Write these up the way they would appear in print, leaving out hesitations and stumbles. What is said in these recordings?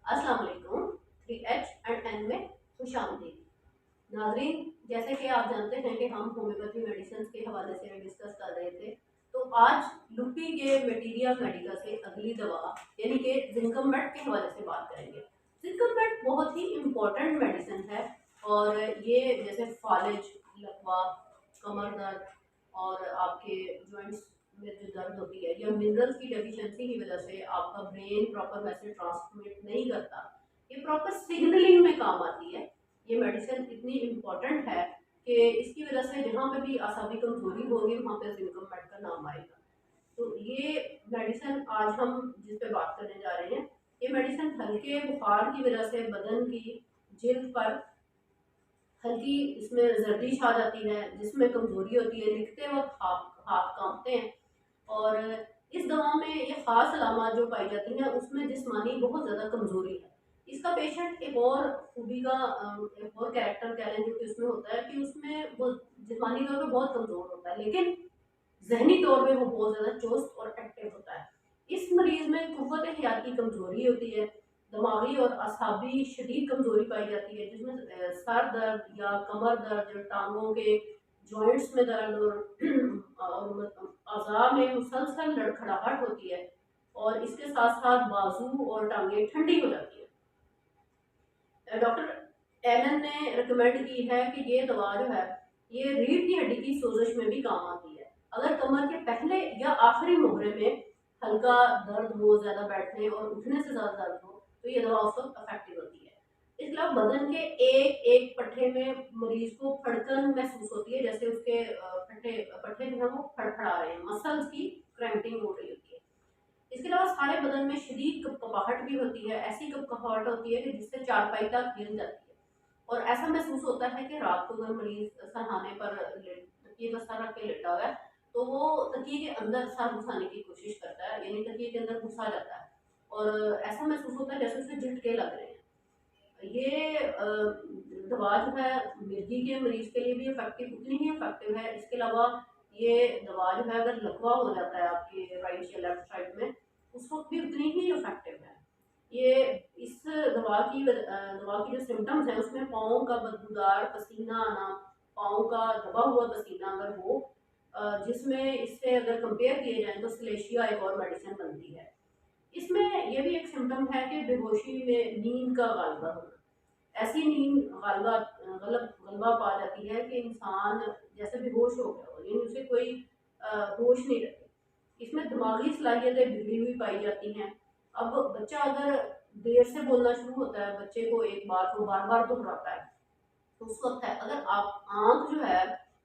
अस्सलाम वालेकुम। 3H&N में खुशामदीद। नाज़रीन, जैसे कि आप जानते हैं कि हम होम्योपैथी मेडिसिन के हवाले से डिस्कस कर रहे थे, तो आज लुपी के मटीरिया मेडिका से अगली दवा यानी कि जिंकमबेट के हवाले से बात करेंगे। जिंकमबेट बहुत ही इम्पोर्टेंट मेडिसिन है और ये जैसे फालिज, लकवा, कमर दर्द और आपके जॉइंट्स में जो दर्द होती है या मिनरल्स की डेफिशिएंसी की वजह से आपका ब्रेन प्रॉपर मैसेज ट्रांसमिट नहीं करता, ये प्रॉपर सिग्नलिंग में काम आती है। ये मेडिसिन इतनी इम्पोर्टेंट है कि इसकी वजह से जहाँ पे भी आसाबी कमजोरी होगी वहाँ पे जिंकमबेट का नाम आएगा। तो ये मेडिसिन आज हम जिस पे बात करने जा रहे हैं, ये मेडिसिन हल्के बुखार की वजह से बदन की जिल्द पर हल्की इसमें जर्दिश आ जाती है, जिसमें कमजोरी होती है, लिखते वक्त हाथ हाथ कांपते हैं। और इस दवा में ये खास अलामत जो पाई जाती हैं उसमें जिस्मानी बहुत ज़्यादा कमजोरी है। इसका पेशेंट एक और खूबी का एक और कैरेक्टर कह लें जो कि उसमें होता है कि उसमें वो जिस्मानी तौर पे बहुत कमजोर होता है, लेकिन जहनी तौर पे वो बहुत ज़्यादा चुस्त और एक्टिव होता है। इस मरीज में कुव्वत हयात की कमजोरी होती है, दिमागी और असाबी शदीद कमजोरी पाई जाती है, जिसमें सर दर्द या कमर दर्द या टांगों के जॉइंट्स में दर्द और अज़ा में मुसलसल लड़खड़ाहट होती है और इसके साथ साथ बाजू और टांगें ठंडी हो जाती है। डॉक्टर एलन ने रिकमेंड की है कि ये दवा जो है ये रीढ़ की हड्डी की सोजश में भी काम आती है। अगर कमर के पहले या आखिरी मोहरे में हल्का दर्द हो, ज्यादा बैठने और उठने से ज्यादा दर्द हो, तो ये दवा उस वक्त इफेक्टिव होती है। इसके अलावा बदन के एक एक पट्टे में मरीज को फड़कन महसूस होती है, जैसे उसके पट्टे पट्टे जो है वो फड़फड़ा रहे हैं, मसल्स की क्रैम्पिंग हो रही होती है। इसके अलावा सारे बदन में शदीद कपकपाहट भी होती है, ऐसी कपकपाहट होती है कि जिससे चारपाई तक हिल जाती है और ऐसा महसूस होता है कि रात को अगर मरीज सरहाने पर तकिए का सर रख के लेटा हुआ है तो वो तकिए के अंदर सर घुसाने की कोशिश करता है, यानी तकिए के अंदर घुसा जाता है और ऐसा महसूस होता है जैसे उसे झटके लग रहे हैं। ये दवा जो है मिर्गी के मरीज के लिए भी इफेक्टिव उतनी ही इफेक्टिव है। इसके अलावा ये दवा जो है अगर लकवा हो जाता है आपके राइट या लेफ्ट साइड में, उस वक्त भी उतनी ही इफेक्टिव है। ये इस दवा की जो सिम्टम्स है उसमें पाँव का बदबूदार पसीना आना, पाँव का दबा हुआ पसीना अगर हो, जिसमें इससे अगर कंपेयर किए जाए तो सलेशिया एक और मेडिसिन बनती है। इसमें ये भी एक सिम्टम है कि बेहोशी में नींद का गालबा होना। ऐसी नींद गलबा पा जाती है कि इंसान जैसे बेहोश हो गया हो, यानी उसे कोई होश नहीं रहती। इसमें दिमागी सलाहियतें बिगड़ी हुई पाई जाती हैं। अब बच्चा अगर देर से बोलना शुरू होता है, बच्चे को एक बात को बार बार दोहराता है, तो उस वक्त है अगर आप आंख जो है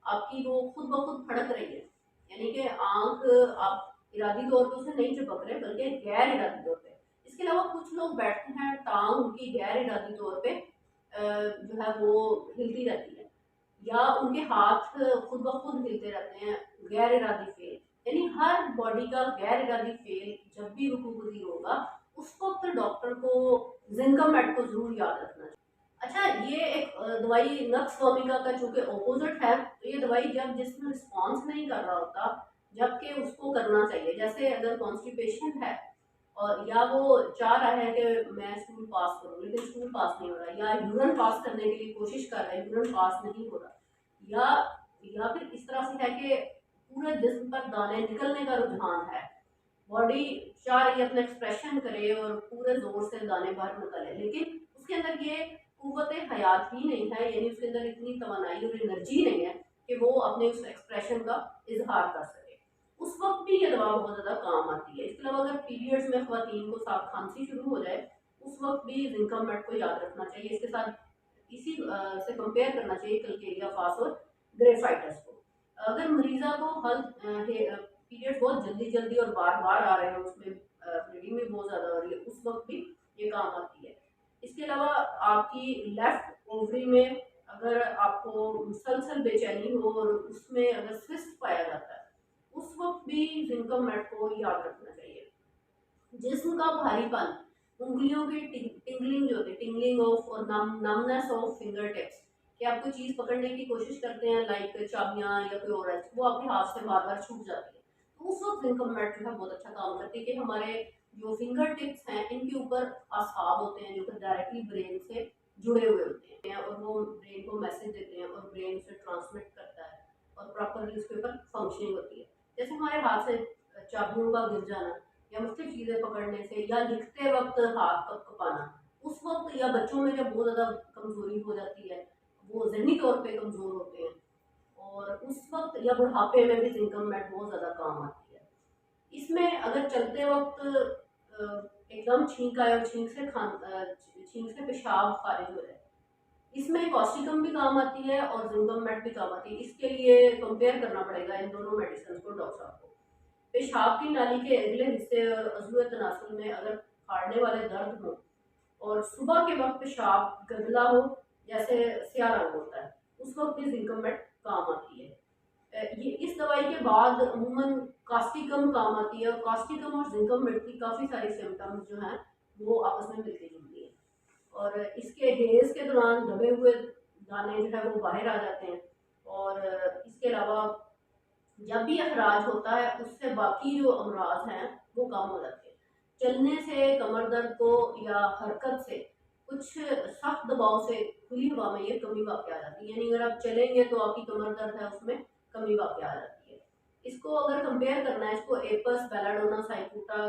आपकी वो खुद ब खुद फड़क रही है, यानी कि आंख आप इरादी तौर पे उसे नहीं चिपक रहे बल्कि गैर इरादी तौर पे। इसके अलावा कुछ लोग बैठते हैं टांग उनकी गैर इरादी तौर पे जो है वो हिलती रहती है या उनके हाथ खुद ब खुद हिलते रहते हैं, गैर इरादी फेल। यानी हर बॉडी का गैर इरादी फेल जब भी रुकू पजीर होगा उस वक्त डॉक्टर को जिंकमेट को जरूर याद रखना चाहिए। अच्छा, ये एक दवाई नक्स वोमिका का चूंकि ऑपोजिट है, तो ये दवाई जब जिसमें रिस्पॉन्स नहीं कर रहा होता जबकि उसको करना चाहिए, जैसे अगर कॉन्स्टिपेशन है और या वो चाह रहा है कि मैं स्कूल पास करूं लेकिन स्कूल पास नहीं हो रहा, या यूरन पास करने के लिए कोशिश कर रहा है यूरन पास नहीं हो रहा, या फिर इस तरह से है कि पूरे जिस्म पर दाने निकलने का रुझान है, बॉडी चाह रही है अपना एक्सप्रेशन करे और पूरे जोर से दाने बाहर निकले, लेकिन उसके अंदर ये कुव्वत हयात ही नहीं है, यानी उसके अंदर इतनी तवानाई और एनर्जी नहीं है कि वो अपने उस एक्सप्रेशन का इजहार कर सके। उस वक्त भी ये दवा बहुत ज़्यादा काम आती है। इसके अलावा अगर पीरियड्स में ख़वातीन को साफ खांसी शुरू हो जाए उस वक्त भी जिंकमेट को याद रखना चाहिए। इसके साथ इसी से कंपेयर करना चाहिए कलकेरिया फास और ग्रेफाइटस को। अगर मरीज़ा को हल पीरियड बहुत जल्दी जल्दी और बार बार आ रहे हैं, उसमें ब्लीडिंग भी बहुत ज़्यादा हो रही है, उस वक्त भी ये काम आती है। इसके अलावा आपकी लेफ्ट ओवरी में अगर आपको मुसलसल बेचैनी हो और उसमें अगर सिस्ट पाया जाता है उस वक्त भी जिंकमेट को याद रखना चाहिए। जिस्म का भारीपन, उंगलियों की टिंगलिंग जो होती है, टिंगलिंग ऑफ और नमनेस ऑफ फिंगर टिप्स, कि आप कोई चीज़ पकड़ने की कोशिश करते हैं लाइक चाबियां या कोई और वो आपके हाथ से बार बार छूट जाती है, तो उस वक्त जिंकमेट जो है बहुत अच्छा काम करती है कि हमारे जो फिंगर टिप्स हैं इनके ऊपर आसाब होते हैं जो कि डायरेक्टली ब्रेन से जुड़े हुए होते हैं, और वो ब्रेन को मैसेज देते हैं और ब्रेन उसे ट्रांसमिट करता है और प्रॉपरली उसके ऊपर फंक्शनिंग होती है। जैसे हमारे हाथ से चाबियों का गिर जाना, या मुख्तलिफ चीज़ें पकड़ने से, या लिखते वक्त हाथ कँपाना, उस वक्त, या बच्चों में जब बहुत ज़्यादा कमज़ोरी हो जाती है, वो ज़हनी तौर पे कमज़ोर होते हैं, और उस वक्त या बुढ़ापे में भी जिंकम मैट बहुत ज़्यादा काम आती है। इसमें अगर चलते वक्त एकदम छींक आए और छींक से पेशाब खारिज हो जाए, इसमें कॉस्टिकम भी काम आती है और जिंकम मैट भी काम आती है। इसके लिए कंपेयर करना पड़ेगा इन दोनों मेडिसिन को डॉक्टर साहब को। पेशाब की नाली के अगले हिस्से और अज़ूए तनासुल में अगर फाड़ने वाले दर्द हो, और सुबह के वक्त पेशाब गंदला हो, जैसे स्याह रंग होता है, उस वक्त भी जिंकम मैट काम आती है। ये इस दवाई के बाद अमूमन कास्टिकम काम आती है, और कास्टिकम और जिंकम मैट की काफ़ी सारी सिम्टम्स जो हैं वो आपस में मिलती जुलती हैं, और इसके हेज के दौरान दबे हुए दाने जो है वो बाहर आ जाते हैं, और इसके अलावा जब भी अखराज होता है उससे बाकी जो अमराज हैं वो कम हो जाते हैं। चलने से, कमर दर्द को, या हरकत से, कुछ सख्त दबाव से खुली हवा में ये कमी वाक़ आ जाती है, यानी अगर आप चलेंगे तो आपकी कमर दर्द है उसमें कमी वाक़ आ जाती है। इसको अगर कंपेयर करना है, इसको एपस, बेलाडोना, साइक्लोटा,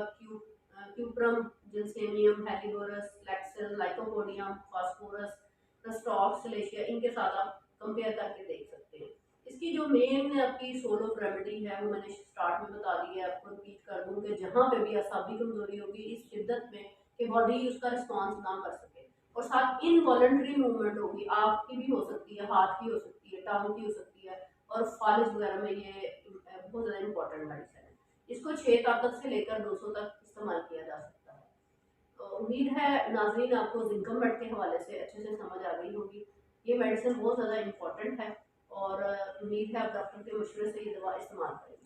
क्यूप्रम, जिनसेनियम, हेलिडोरस, लैक्सल, लाइकोपोडियम, फास्फोरस, रस्टॉक्स, सिलेशिया, इनके साथ आप कंपेयर करके देख सकते हैं। इसकी जो मेन आपकी सोल ऑफ रेमेडी है वो मैंने स्टार्ट में बता दी है, आपको रिपीट कर दूं कि जहाँ पे भी असाबी कमजोरी होगी इस शिद्दत में कि बॉडी उसका रिस्पॉन्स ना कर सके, और साथ इनवॉलंटरी मूवमेंट होगी, आँख की भी हो सकती है, हाथ की हो सकती है, टांग की हो सकती है, और फालिज वगैरह में ये बहुत ज़्यादा इंपॉर्टेंट मेडिसिन है। इसको 6 ताकत से लेकर 200 तक इस्तेमाल किया जा सकता है। तो उम्मीद है नाज़रीन आपको जिंकम मेट के हवाले से अच्छे से समझ आ गई होगी। ये मेडिसिन बहुत ज़्यादा इंपॉर्टेंट है, और उम्मीद है आप डॉक्टर के मशवरे से ये दवा इस्तेमाल करें।